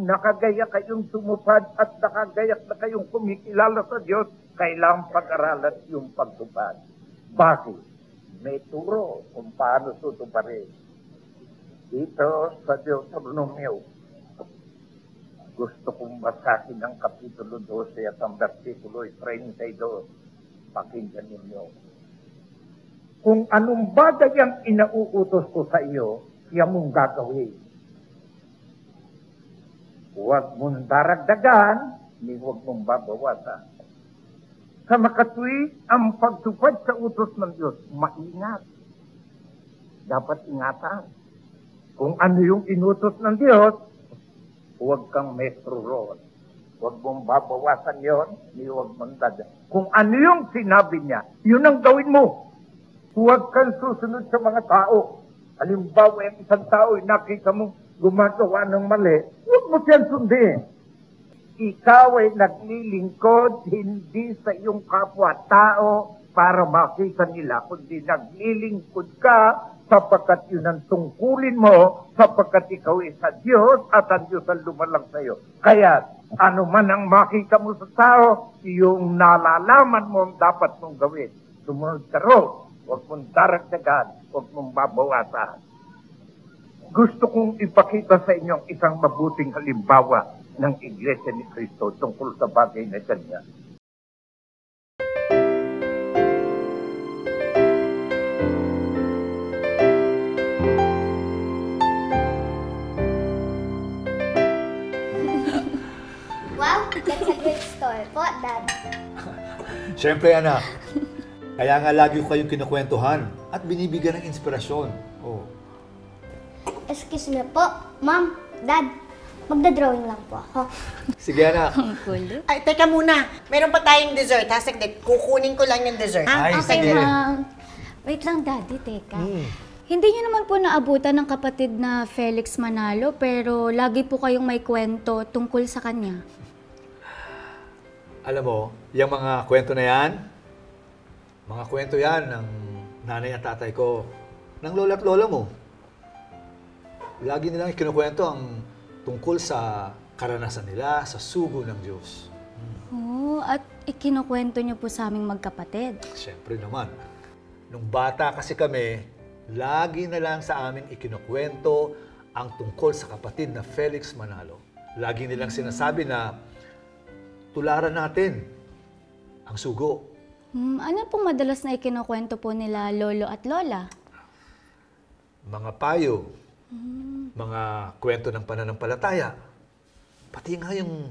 nakagaya kayong tumupad at nakagayak na kayong kumikilala sa Diyos, kailangang pag-aralan yung pagtupad. Bakit? May turo kung paano tutuparin. Dito sa Deuteronomio, gusto kong basahin ang Kapitulo 12 at ang versikulo 32. Pakinggan ninyo. Kung anong bagay ang inauutos ko sa iyo, yan mong gagawin. Huwag mong daragdagan, ni huwag mong babawasan. Sa makatwid, ang pagtupad sa utos ng Diyos, maingat. Dapat ingatan. Kung ano yung inutos ng Diyos, huwag kang metro road. Huwag mong babawasan yon, ni huwag mong dadagdagan. Kung ano yung sinabi niya, yun ang gawin mo. Huwag kang susunod sa mga tao. Halimbawa, yung isang tao, nakita mo gumagawa ng mali, huwag mo siyang sundin. Ikaw ay naglilingkod hindi sa iyong kapwa-tao para makita nila, kundi naglilingkod ka sapagkat yun ang tungkulin mo, sapagkat ikaw ay sa Diyos at ang Diyos ang lumalang sa iyo. Kaya, ano man ang makita mo sa tao, yung nalalaman mo ang dapat mong gawin. Sumunod ka ro, huwag mong daragdagan, huwag mong babawasan. Gusto kong ipakita sa inyo isang mabuting halimbawa ng Iglesia ni Cristo tungkol sa bagay na ganyan. Wow, that's a great story po, Dad. Siyempre, anak. Kaya nga lagi ko kayong kinukwentuhan at binibigyan ng inspirasyon. Oh. Excuse me po, Ma'am, Dad. Magda-drawing lang po ako. Sige, anak. Ang kulit. Ay, teka muna. Meron pa tayong dessert, ha? Saglit. Kukunin ko lang yung dessert. Ay, Okay, sige. ma'am. Wait lang, Daddy, teka. Hindi niyo naman po naabutan ng kapatid na Felix Manalo, pero lagi po kayong may kwento tungkol sa kanya. Alam mo, yung mga kwento na yan, mga kwento yan ng nanay at tatay ko, ng lola at lola mo. Lagi nilang ikinukwento ang tungkol sa karanasan nila sa sugo ng Diyos. Oo, at ikinukwento niyo po sa aming magkapatid. Siyempre naman. Nung bata kasi kami, lagi na lang sa amin ikinukwento ang tungkol sa kapatid na Felix Manalo. Lagi nilang sinasabi na tularan natin ang sugo. Ano pong madalas na ikinukwento po nila lolo at lola? Mga payo, mga kwento ng pananampalataya, pati nga yung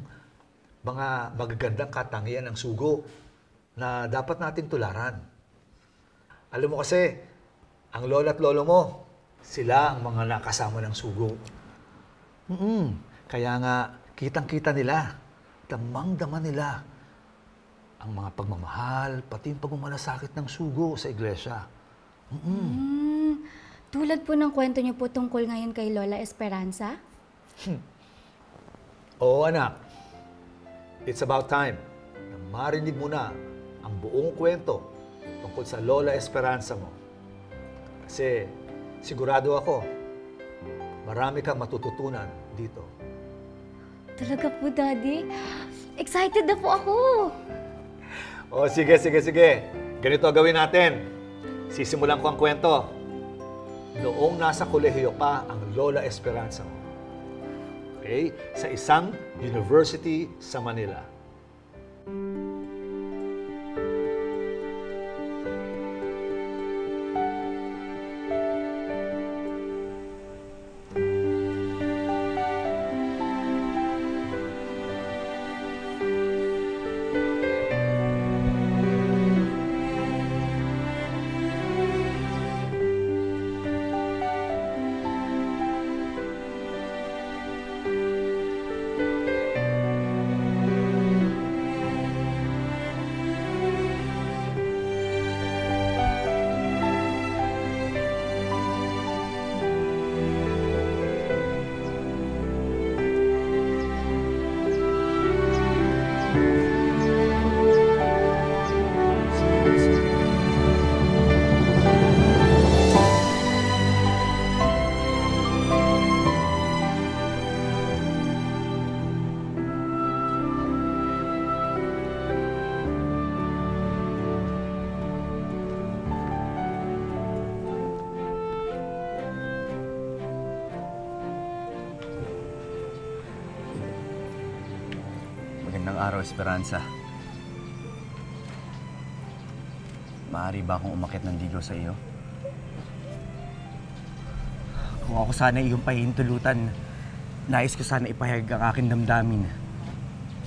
mga magagandang katangian ng sugo na dapat nating tularan. Alam mo kasi, ang lola at lolo mo, sila ang mga nakasama ng sugo. Kaya nga, kitang-kita nila, damang-dama nila ang mga pagmamahal, pati yung pagmamalasakit ng sugo sa iglesia. Tulad po ng kwento niyo po tungkol ngayon kay Lola Esperanza? Oo, anak. It's about time na marinig mo na ang buong kwento tungkol sa Lola Esperanza mo. Kasi sigurado ako, marami kang matututunan dito. Talaga po, Daddy? Excited na po ako! O, sige. Ganito ang gawin natin. Sisimulan ko ang kwento. Noong nasa kolehiyo pa ang Lola Esperanza mo. Okay? Sa isang university sa Manila. Magandang araw, Esperanza. Maaari ba akong umakyat ng ligaw sa iyo? Kung ako sana iyong pahihintulutan, nais ko sana ipahayag ang aking damdamin.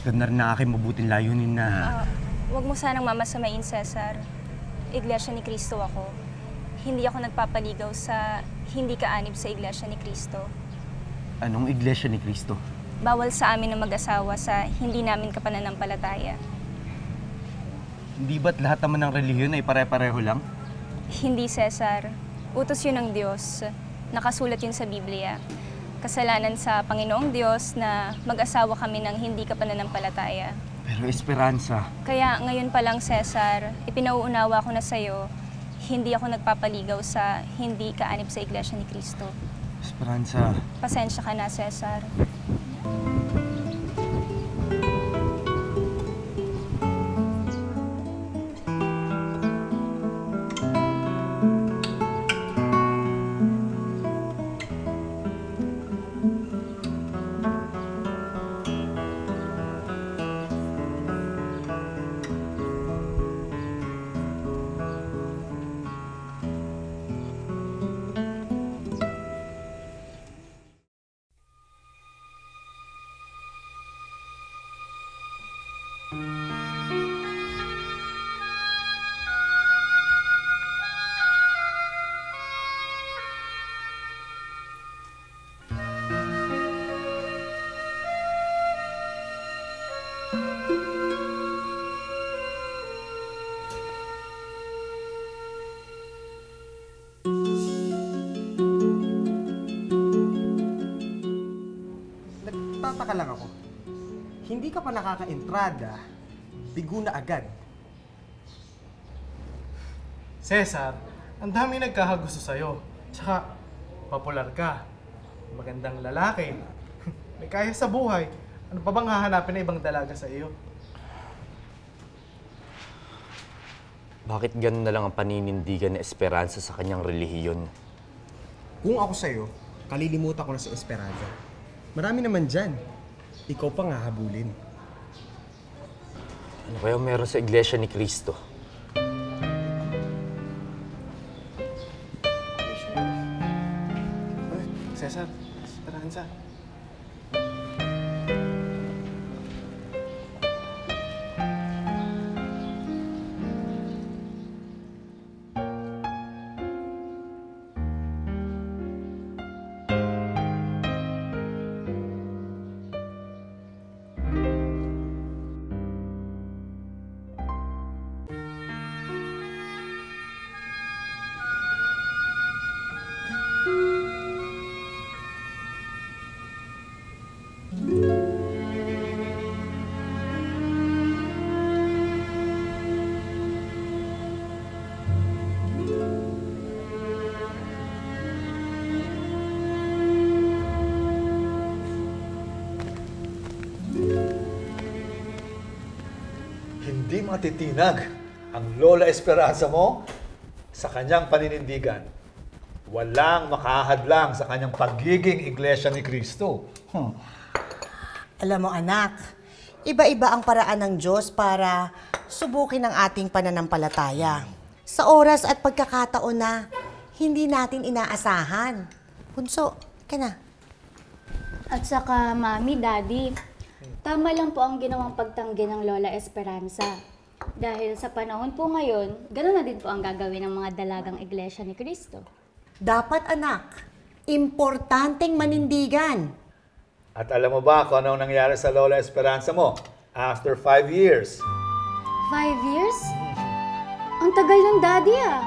Ganda rin ang aking mabuting layunin na... Huwag mo sanang mamasamain, Cesar. Iglesia ni Cristo ako. Hindi ako nagpapaligaw sa hindi kaanib sa Iglesia ni Cristo. Anong Iglesia ni Cristo? Bawal sa amin na mag-asawa sa hindi namin kapananampalataya. Hindi ba't lahat naman ng relihiyon ay pare-pareho lang? Hindi, Cesar. Utos yun ng Diyos. Nakasulat yun sa Biblia. Kasalanan sa Panginoong Diyos na mag-asawa kami ng hindi kapananampalataya. Pero Esperanza... Kaya ngayon pa lang, Cesar, ipinauunawa ko na sa'yo, hindi ako nagpapaligaw sa hindi kaanib sa Iglesia ni Cristo. Esperanza... Pasensya ka na, Cesar. Nagtataka lang ako. Hindi ka pa nakaka-entrada, bigo na agad. Cesar, ang dami nagkakagusto sa'yo. Tsaka, popular ka. Magandang lalaki. May kaya sa buhay. Ano pa bang hahanapin na ibang dalaga sa iyo? Bakit ganun na lang ang paninindigan ni Esperanza sa kanyang relihiyon? Kung ako sa'yo, kalilimutan ko na si Esperanza. Marami naman dyan. Ikaw pa nga habulin. Ano kaya meron sa Iglesia ni Cristo? Cesar, Esperanza. Hindi matitinag ang Lola Esperanza mo sa kanyang paninindigan. Walang makahadlang sa kanyang pagiging Iglesia ni Cristo. Alam mo anak, iba-iba ang paraan ng Diyos para subukin ang ating pananampalataya. Sa oras at pagkakataon na hindi natin inaasahan. Bunso, ka na. At saka, Mami, Daddy, tama lang po ang ginawang pagtanggi ng Lola Esperanza. Dahil sa panahon po ngayon, gano'n na din po ang gagawin ng mga dalagang Iglesia ni Cristo. Dapat anak, importanteng manindigan. At alam mo ba kung anong nangyari sa Lola Esperanza mo after 5 years? 5 years? Ang tagal ng Daddy ah.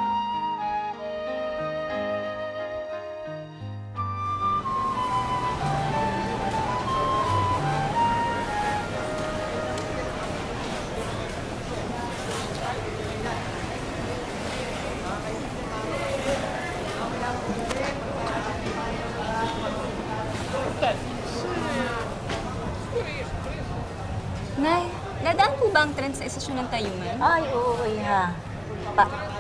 Nay, dadaan po ba ang tren sa estasyon ng Tayuman? Ay, oo, Iha.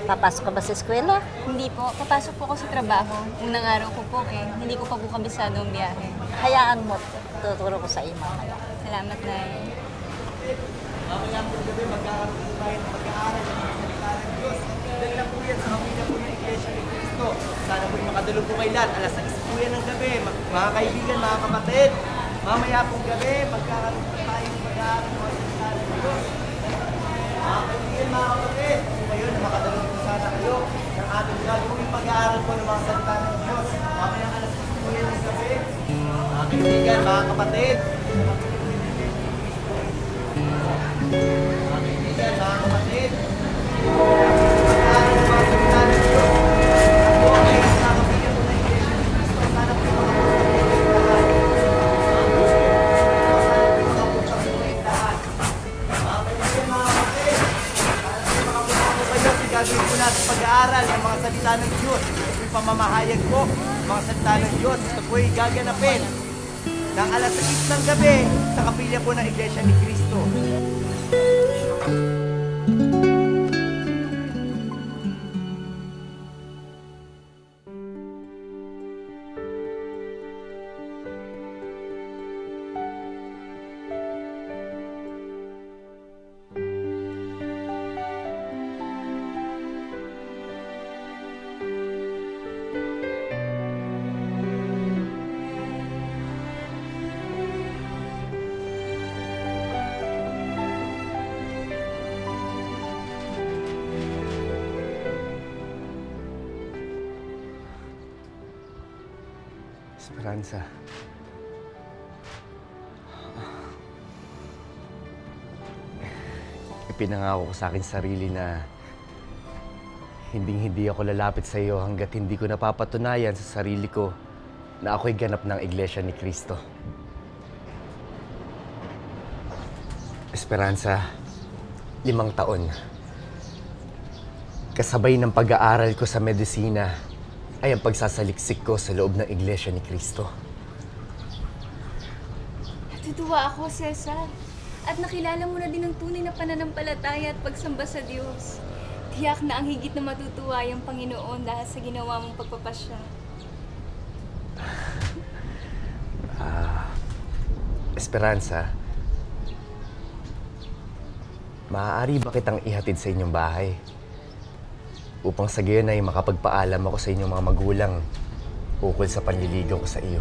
Papasok ka ba sa eskwela? Hindi po. Papasok po ako sa trabaho. Unang araw ko po eh. Hindi ko pa po kabisado ang biyahe. Hayaan mo, tuturo ko sa iyo mamaya. Salamat, Nay. kapatid, mamaya po gabi magkakaroon po tayo ng pag-aaral ng mga salita ng Diyos. Dahil na po yan sa kapila po ng Iglesia ni Cristo. Sana po makadulog po kayo lahat. Alas 6 po yan ng gabi. Mga kaibigan, mga kapatid, mamaya po gabi magkakaroon po tayo ng pag-aaral ng mga salita ng Diyos. Mga kaibigan, mga kapatid, ngayon makadulog po sana kayo ng ating gagawin pag-aaral po ng mga salita ng Diyos. Mamaya alas 6 po yan ng gabi. Mga kaibigan, mga kapatid, mga kaibigan, mga kapatid, pag-aaral ng mga salita ng Diyos. Ako ay nakakabigyan po ng Iglesia ni Cristo. Sana po yung mga lahat. Sana po yung makapunta po ng lahat. Mga kaibigan, mga kapatid, sana po yung makapunta po kayo. Gagawin po natin pag-aaral ng mga salita ng Diyos. Ito yung pamamahayag po, mga salita ng Diyos. Ito po ay gaganapin ng alas 6 ng gabi sa kapilya po ng Iglesia ni Cristo. Esperanza. Ipinangako ko sa akin sarili na hindi ako lalapit sa iyo hanggat hindi ko napapatunayan sa sarili ko na ako'y ganap ng Iglesia ni Cristo. Esperanza, 5 taon. Kasabay ng pag-aaral ko sa medisina ay ang pagsasaliksik ko sa loob ng Iglesia ni Cristo. Natutuwa ako, Cesar. At nakilala mo na din ang tunay na pananampalataya at pagsamba sa Diyos. Tiyak na ang higit na matutuwa yung Panginoon dahil sa ginawa mong pagpapasya. Esperanza, maaari ba kitang ihatid sa inyong bahay? Upang sa gayon ay makapagpaalam ako sa inyong mga magulang ukol sa panliligaw ko sa iyo.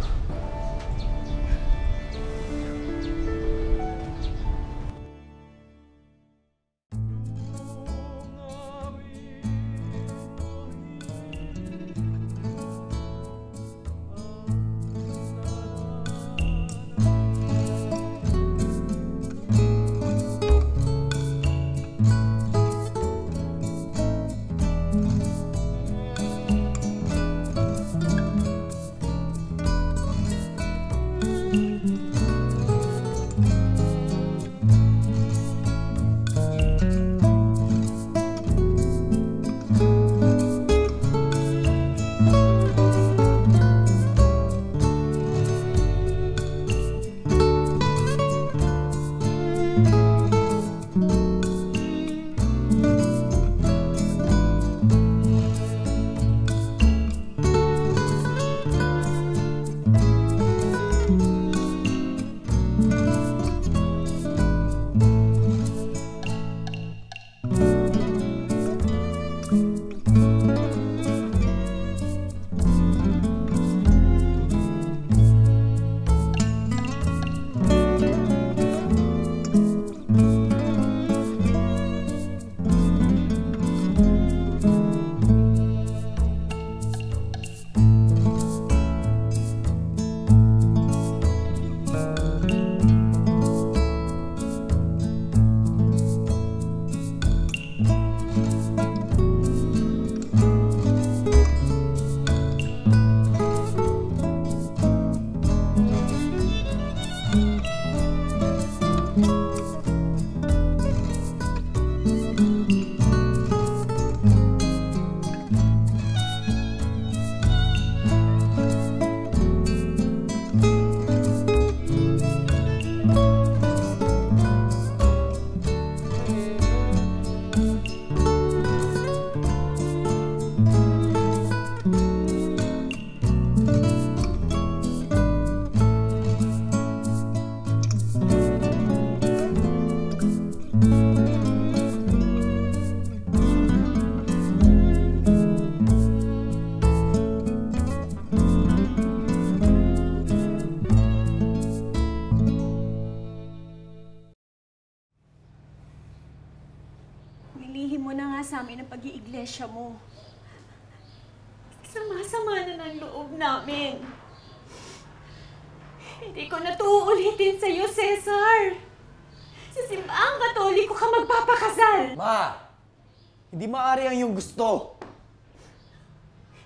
amin ang pag-iiglesia mo. Sama-sama na ng loob namin. Hindi ko na ito uulitin sa'yo, Cesar. Sa simbahang Katoliko ka magpapakasal. Ma! Hindi maaari ang iyong gusto.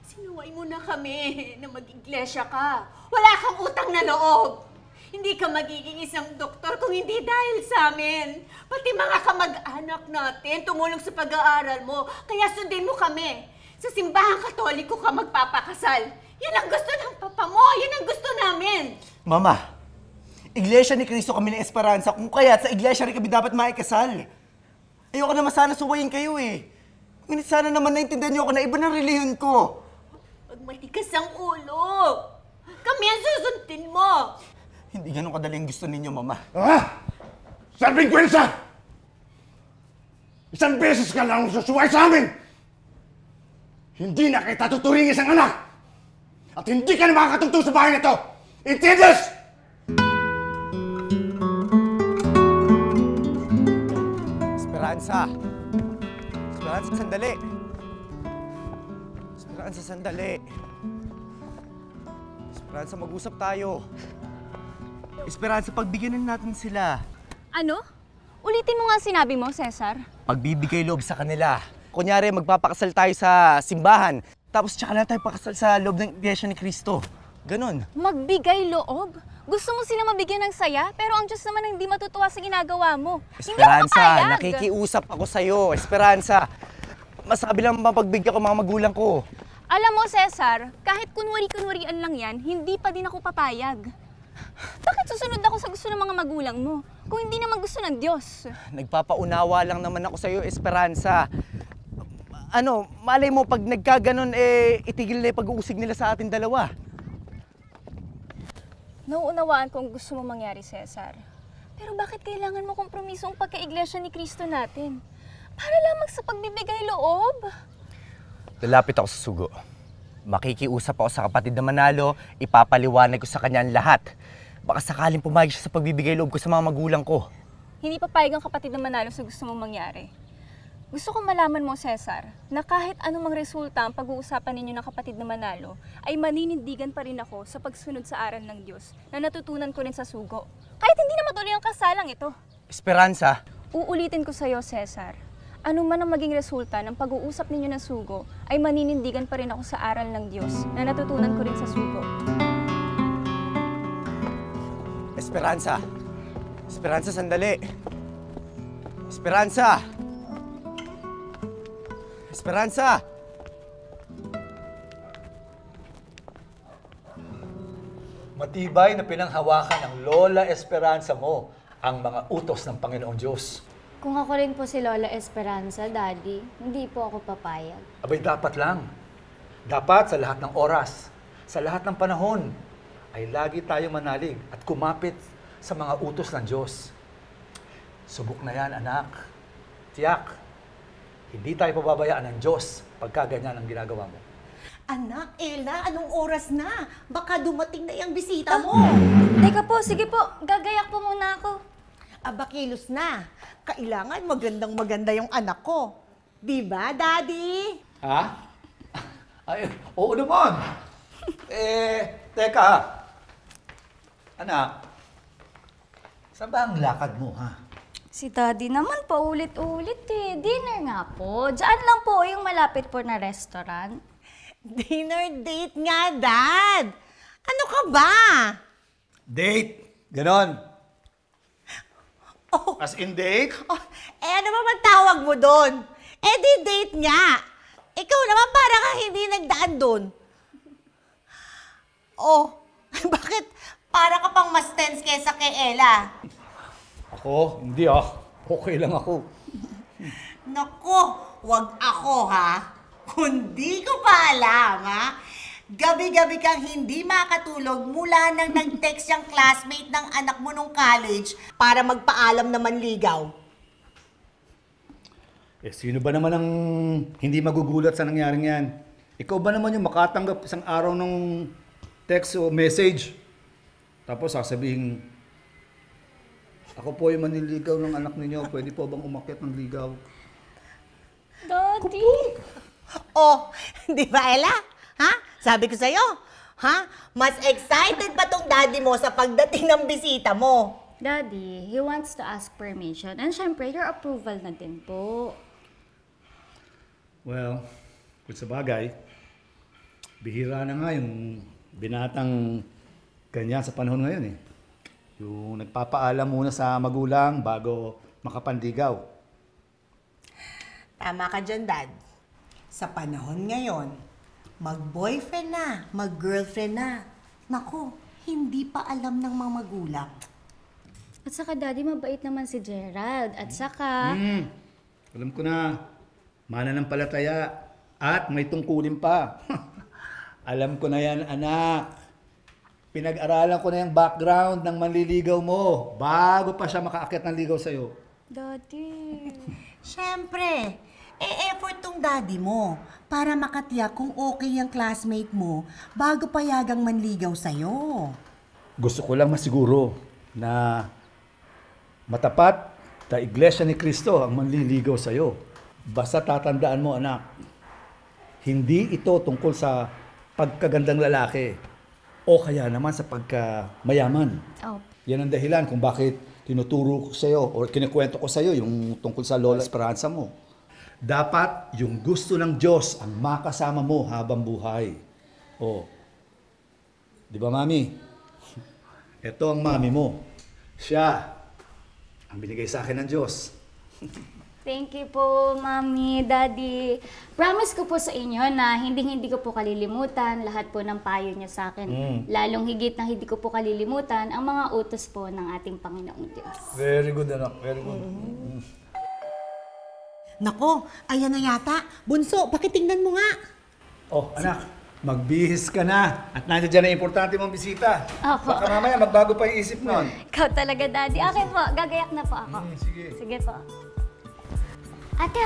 Sinuway mo na kami na mag-iglesia ka. Wala kang utang na loob. Hindi ka magiging isang doktor kung hindi dahil sa amin. Pati mga kamag-anak natin tumulong sa pag-aaral mo. Kaya sundin mo kami. Sa simbahang Katoliko ka magpapakasal. Yan ang gusto ng papa mo. Yan ang gusto namin. Mama, Iglesia ni Cristo kami ng Esperanza. Kung kaya sa iglesia rin kami dapat maikasal. Ayoko naman sana suwayin kayo eh. Ngunit sana naman naintindihan niyo ako na iba ng relihiyon ko. Pag matikas ang ulo, kami ang susundin mo. Hindi ganun kadali ang gusto ninyo, Mama. Salving Quinsa! Isang beses ka lang susuway sa amin! Hindi na kita tuturing isang anak! At hindi ka na makakatungtong sa bahay na ito! Intindies? Esperanza! Esperanza, sandali! Esperanza, sandali! Esperanza, mag-usap tayo. Esperanza, pagbigyan natin sila. Ano? Ulitin mo nga sinabi mo, Cesar. Pagbibigay loob sa kanila. Kunyari, magpapakasal tayo sa simbahan. Tapos tsaka na tayo pakasal sa loob ng Iglesia ni Cristo. Ganon. Magbigay loob? Gusto mo sila mabigyan ng saya, pero ang Diyos naman ang hindi matutuwa sa ginagawa mo. Esperanza, nakikiusap ako sa'yo. Esperanza, masabi lang mapagbigyan ko mga magulang ko. Alam mo, Cesar, kahit kunwari-kunwarian lang yan, hindi pa din ako papayag. Bakit susunod ako sa gusto ng mga magulang mo, kung hindi naman gusto ng Diyos? Nagpapaunawa lang naman ako sa'yo, Esperanza. Ano, malay mo pag nagkaganon, itigil na yung pag-uusig nila sa ating dalawa. Nauunawaan kung gusto mo mangyari, Cesar. Pero bakit kailangan mo kompromiso ang pagka-iglesia ni Cristo natin? Para lamang sa pagbibigay loob? Lalapit ako sa sugo. Makikiusap ako sa kapatid na Manalo, ipapaliwanag ko sa kanya ang lahat. Baka sakaling pumayag siya sa pagbibigay loob ko sa mga magulang ko. Hindi papayag ang kapatid na Manalo sa gusto mong mangyari. Gusto kong malaman mo, Cesar, na kahit anumang resulta ang pag-uusapan ninyo ng kapatid na Manalo, ay maninindigan pa rin ako sa pagsunod sa aral ng Diyos na natutunan ko rin sa sugo. Kahit hindi na matuloy ang kasalang ito. Esperanza! Uulitin ko sa'yo, Cesar. Ano man ang maging resulta ng pag-uusap ninyo ng sugo, ay maninindigan pa rin ako sa aral ng Diyos na natutunan ko rin sa sugo. Esperanza! Esperanza, sandali! Esperanza! Esperanza! Matibay na pinanghawakan ng Lola Esperanza mo ang mga utos ng Panginoong Diyos. Kung ako rin po si Lola Esperanza, Daddy, hindi po ako papayag. Abay, dapat lang. Dapat sa lahat ng oras, sa lahat ng panahon, ay lagi tayo manalig at kumapit sa mga utos ng Diyos. Subok na yan, anak. Tiyak, hindi tayo pababayaan ng Diyos pagka ganyan ang ginagawa mo. Anak, Ella, anong oras na? Baka dumating na yung bisita mo. Teka po, sige po. Gagayak po muna ako. Aba, kilos na. Kailangan magandang-maganda yung anak ko. Di ba, Daddy? Ha? Ay, oo naman. Teka. Anak, saan ba ang lakad mo, ha? Si Daddy naman paulit-ulit eh. Dinner nga po. Diyan lang po yung malapit po na restaurant. Dinner date nga, Dad. Ano ka ba? Date. Ganon. As in date? Ano ba man tawag mo doon? Di date nga. Ikaw naman para ka hindi nagdaan doon. Bakit para ka pang mas tense kesa kay Ella? Ako? Hindi Okay lang ako. Naku, wag ako ha. Kundi ko pa alam ha. Gabi-gabi kang hindi makatulog mula nang nag-text yung classmate ng anak mo nung college para magpaalam na manligaw. Sino ba naman ang hindi magugulat sa nangyaring yan? Ikaw ba naman yung makatanggap isang araw ng text o message? Tapos sasabihin, ako po yung manliligaw ng anak ninyo. Pwede po bang umakyat ng ligaw? Dad! Daddy. Oh, di ba, Ella? Ha? Sabi ko sa'yo, ha? Mas excited ba tong daddy mo sa pagdating ng bisita mo? Daddy, he wants to ask permission. And syempre, your approval na din po. Well, kung sa bagay, bihira na nga yung binatang ganyan sa panahon ngayon eh. Yung nagpapaalam muna sa magulang bago makapandigaw. Tama ka dyan, Dad. Sa panahon ngayon, mag-boyfriend na, mag-girlfriend na. Naku, hindi pa alam ng mga magulang. At saka, Daddy, mabait naman si Gerald. At saka... Alam ko na, mananampalataya at may tungkulin pa. Alam ko na yan, anak. Pinag-aralan ko na yung background ng manliligaw mo bago pa siya makaakyat ng ligaw sa'yo. Daddy... Siyempre, effort tong daddy mo para makatiyak kung okay yung classmate mo bago payagang manligaw sa'yo. Gusto ko lang masiguro na matapat na Iglesia ni Cristo ang manliligaw sa'yo. Basta tatandaan mo, anak, hindi ito tungkol sa pagkagandang lalaki o kaya naman sa pagkamayaman. Oh. Yan ang dahilan kung bakit tinuturo ko sa'yo o kinikwento ko sa'yo yung tungkol sa Lola Esperanza mo. Dapat yung gusto ng Diyos ang makasama mo habang buhay. O, di ba, Mami? Ito ang Mami mo. Siya ang binigay sa akin ng Diyos. Thank you po, Mami, Daddy. Promise ko po sa inyo na hindi ko po kalilimutan lahat po ng payo niyo sa akin. Lalong higit na hindi ko po kalilimutan ang mga utos po ng ating Panginoong Diyos. Very good, anak. Very good. Nako, ayan na yata. Bunso, pakitingnan mo nga. Oh, anak, magbihis ka na. At nandiyan dyan ang importante mong bisita. Opo. Baka mamaya magbago pa yung isip nun. Ikaw talaga, Daddy. Okay po, gagayak na po ako. Sige. Sige po. Ate,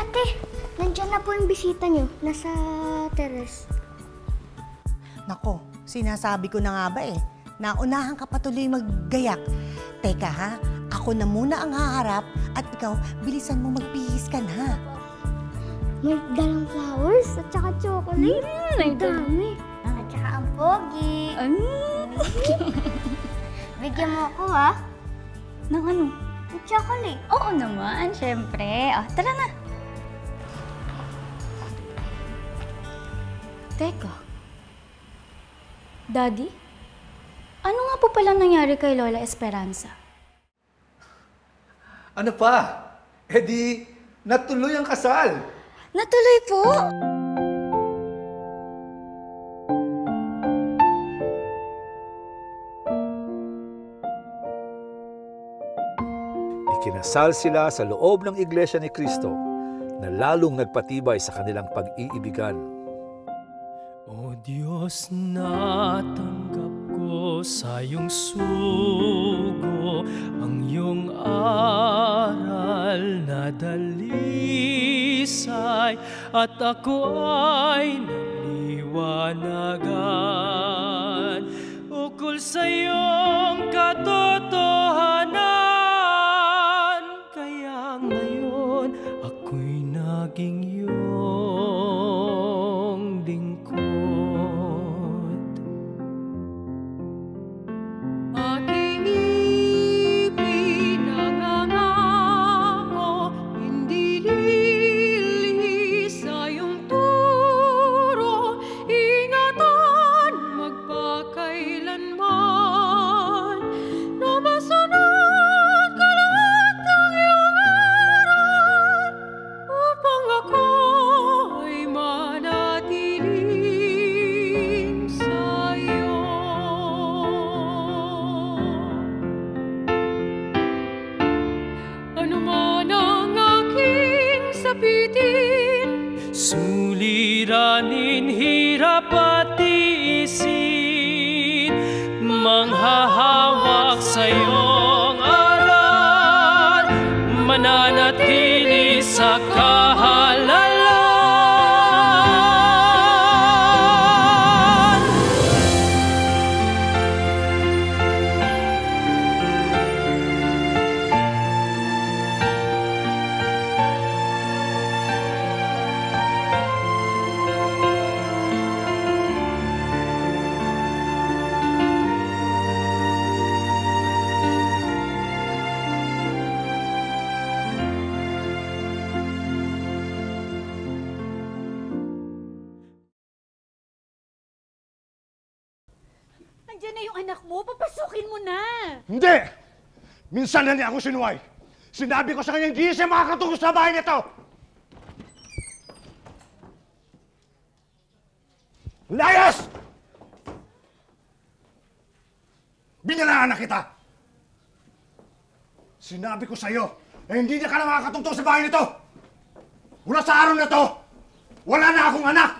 nandiyan na po yung bisita niyo. Nasa teres. Nako, sinasabi ko na nga ba eh. Naunahan ka patuloy maggayak. Teka ha, ako na muna ang haharap at ikaw, bilisan mo magbihis ka na. May dalang flowers at saka chocolate. Ang dami. At saka ang pogi. Bigyan mo ako ha. Nang ano? Ang chocolate. Oo naman, syempre. Oh, tara na. Teka. Daddy? Ano nga po palang nangyari kay Lola Esperanza? Ano pa? Eh di, natuloy ang kasal. Natuloy po? Ikinasal sila sa loob ng Iglesia ni Cristo na lalong nagpatibay sa kanilang pag-iibigan. O Diyos, natanggap ko sa iyong sugo ang iyong aral na dalisay at ako ay naliwanagan ukol sa iyong katotohanan. Kaya ngayon ako'y naging iyong lingkod. Aking ipinangangako, hindi lilihis sa iyong turo, ingatan magpakailanman, na masunod ko lahat ng iyong aral, upang ako ay manatiling sa iyo. Ano man ang aking sapitin, suliranin, hirap at tiisin, manghahawak sa iyong aral, mananatili sa kahalalan. Nandiyan na yung anak mo. Papasukin mo na. Hindi! Minsan na niya ako sinuway. Sinabi ko sa kanya, hindi siya makakatungkol sa bahay nito! Layas! Binalaan na kita! Sinabi ko sa'yo, hindi niya ka na makakatungkol sa bahay nito! Mula sa araw na to, wala na akong anak!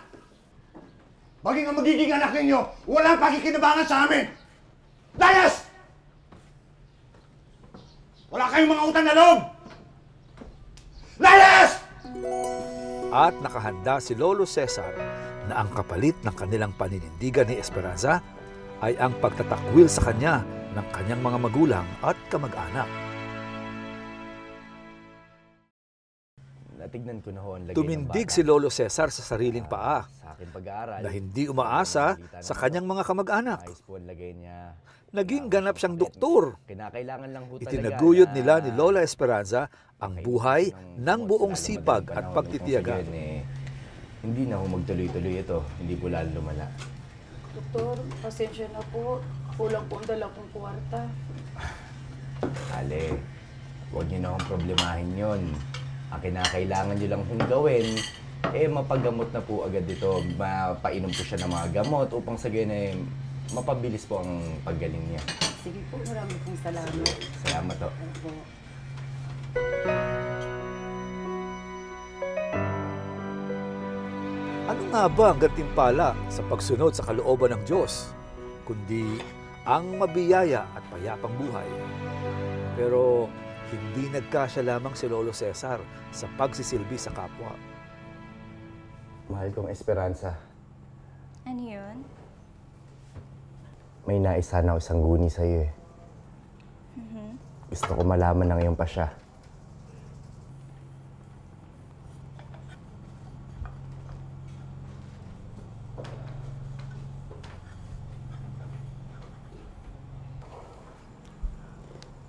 Maging ang magiging anak ninyo, walang pakikinabangan sa amin! Layas! Wala kayong mga utang na loob! Layas! At nakahanda si Lolo Cesar na ang kapalit ng kanilang paninindigan ni Esperanza ay ang pagtatakwil sa kanya ng kanyang mga magulang at kamag-anak. Natignan ko na ho ang lagay Tumindig si Lolo Cesar sa sariling paa sa aking pag-aaral na hindi umaasa sa kanyang mga kamag-anak. Ayos po ang lagay niya. Naging ganap siyang doktor. Kinakailangan lang ho talaga Itinaguyod nila ni Lola Esperanza ang buhay ng buong sipag at pagtitiyaga. Hindi na ho magtuloy-tuloy ito. Hindi po lalo lumala. Doktor, pasensya na po. Kulang po ang dala kong kwarta. Ale, huwag niyo na akong problemahin yun. Ang kinakailangan niyo lang kong gawin, mapagamot na po agad ito. Mapainom po siya ng mga gamot upang sa ganyan mapabilis po ang paggaling niya. Sige po, maraming pong salamat. Salamat po. Ano nga ba ang gantimpala sa pagsunod sa kalooban ng Diyos, kundi ang mabiyaya at payapang buhay? Pero hindi nagkasya lamang si Lolo Cesar sa pagsisilbi sa kapwa. Mahal kong Esperanza, Ano yun? may nais sana ako isang guni sa'yo eh. Gusto ko malaman ng iyong pasya.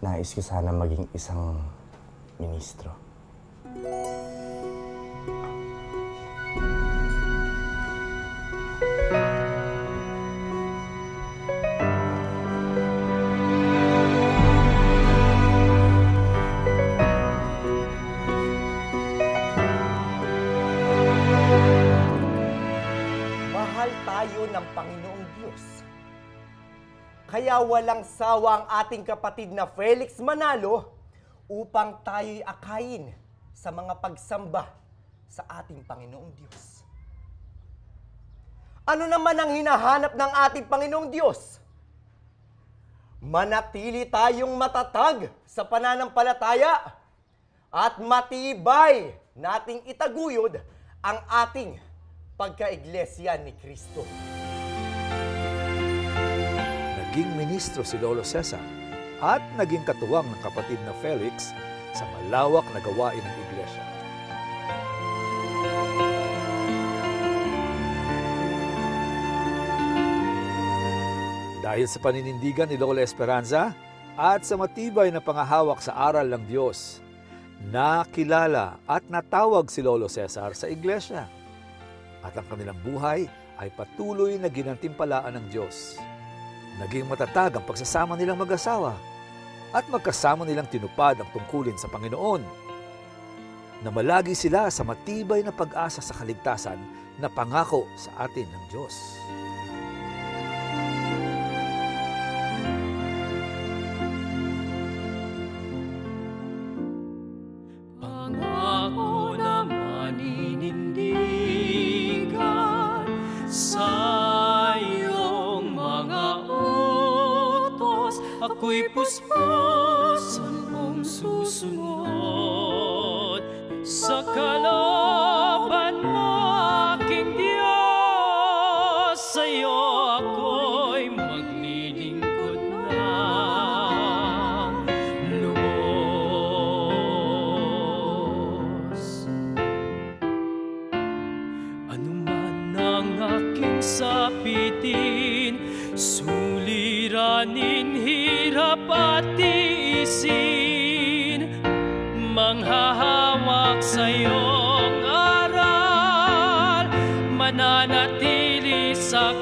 Nais ko sana maging isang ministro. Mahal tayo ng Panginoong Diyos. Kaya walang sawa ang ating kapatid na Felix Manalo upang tayo'y akayin sa mga pagsamba sa ating Panginoong Diyos. Ano naman ang hinahanap ng ating Panginoong Diyos? Manatili tayong matatag sa pananampalataya at matibay nating itaguyod ang ating pagka-iglesia ni Kristo. Naging ministro si Lolo Cesar at naging katuwang ng kapatid na Felix sa malawak na gawain ng iglesia. Dahil sa paninindigan ni Lola Esperanza at sa matibay na pangahawak sa aral ng Diyos, nakilala at natawag si Lolo Cesar sa iglesia. At ang kanilang buhay ay patuloy na ginantimpalaan ng Diyos. Naging matatag ang pagsasama nilang mag-asawa at magkasama nilang tinupad ang tungkulin sa Panginoon. Namalagi sila sa matibay na pag-asa sa kaligtasan na pangako sa atin ng Diyos. Pangako na maninindigan sa iyong mga utos, ako'y puspusan mong susunod. Sa kalaban mo, aking Diyos, sa iyo ako'y maglilingkod ng lubos. Ano man ang aking sapitin, suliranin, hirap at tiisin, manghahawak sa iyong aral, mananatili sa